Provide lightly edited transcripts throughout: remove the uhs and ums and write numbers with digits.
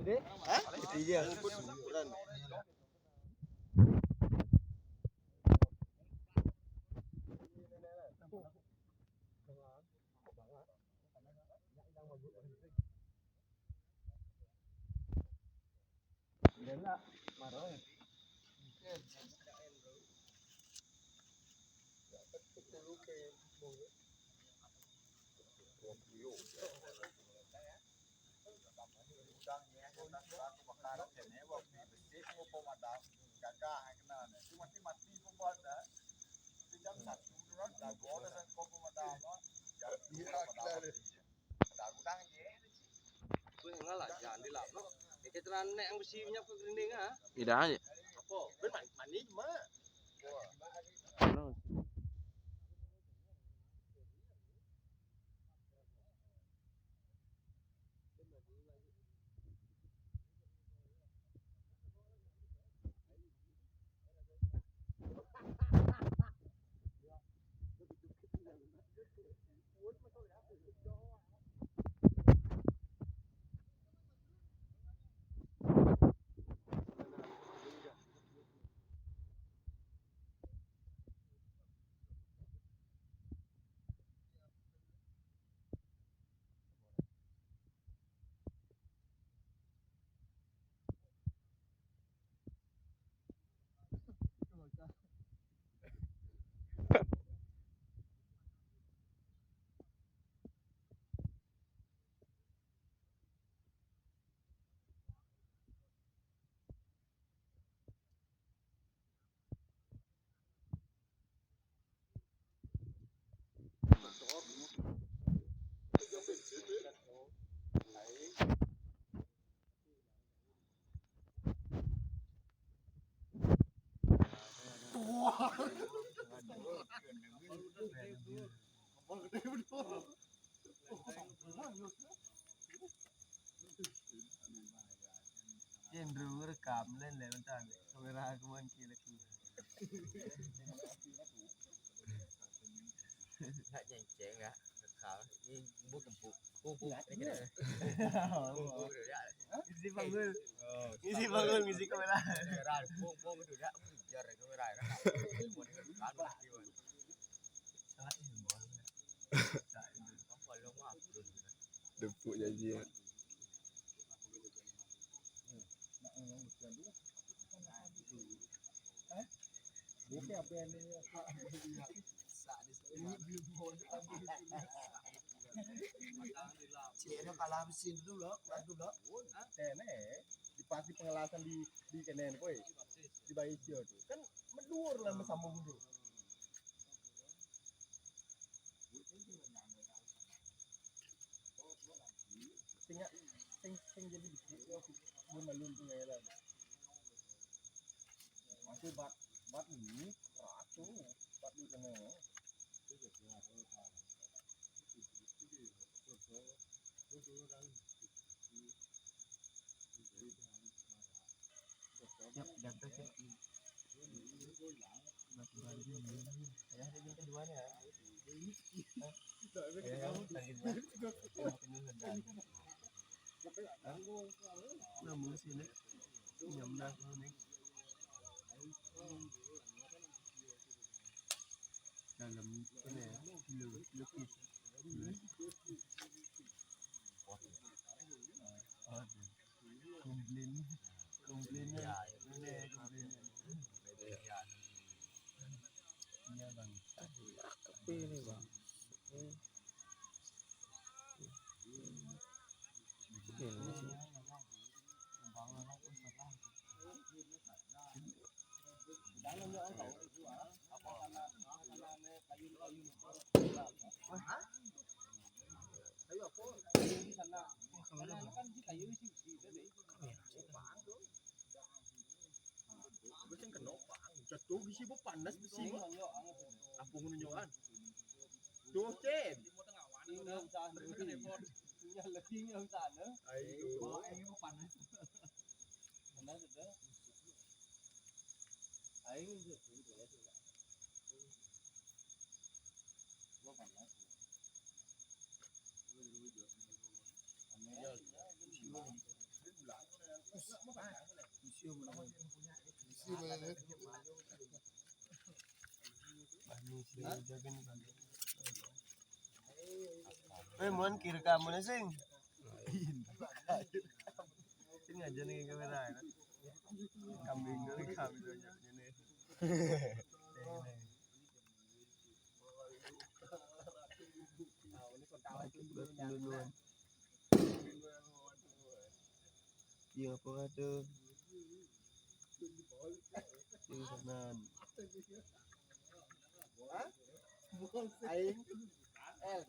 Hah? Iya. Tidak aja. Andrew rekam lên bentar. Kamera aku mancing lagi. Nak jenceng ya. Rekam. Ini buk kempuk. Buk ini kena. Isi panggul. Isi panggul ngisi kamera. Kamera. Buk itu dah. Jar kamera. Depuk janji. Ini apa yang ini? Cina kalah mesin dulu loh, dulu. Dipasti pengelasan di kenen koi, di bayi itu kan mendur lah mesambung dulu. Sing jadi bisik belum malum punya lah. Masih bat ini ratu bat di kenen. Siap, jatuh siap. Ya, ini kedua nih ya. Namun sini nyamdak nih. Dalam ini lukis. Komplain ya. Iya bang. Tapi ini bang. Ini sih. Jatuh bisi panas bisi. Apa menunjukkan? Tuh Chen. Ya lebih yang sana. Ayo. Ayo panas. Panas sudah. Ayo itu. Gua panas. Ya, Muốn kira kamu nih sing. Sing aja nih kamera. Kambing dari kambing ini. Iya apa ada? Ini kanan. Aing L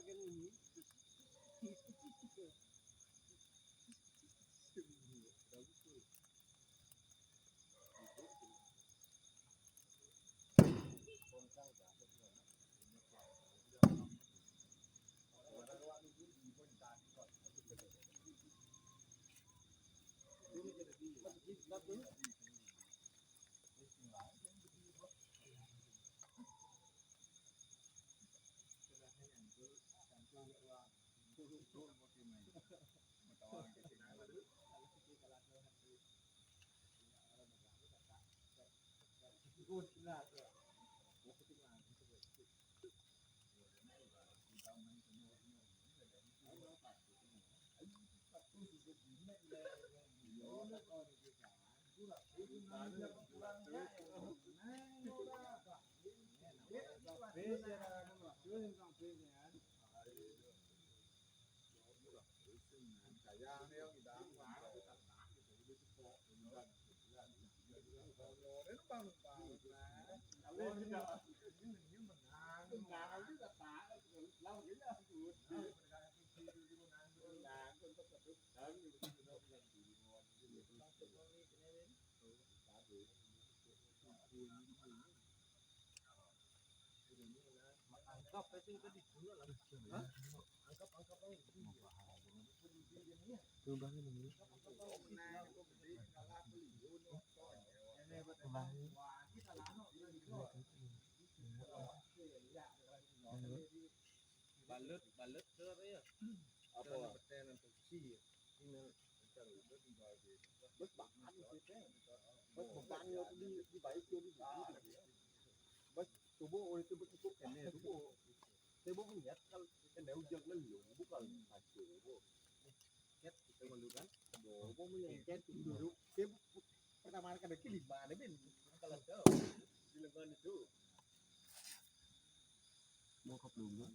jadi L Balut ya. Apa? Bớt bạc ăn thì thế. Bớt một ban nhiều đi bảy chưa đi bớt số bộ ơi tôi bớt thuốc cái này số bộ tôi bớt không nhất cái nếu dừng nó liều bớt là phải số bộ chết tôi còn lưu kan bộ bớt mới chết cũng được cái pertama kan cái lima đấy bên kalau tuh di lengan itu Mau kop dulu.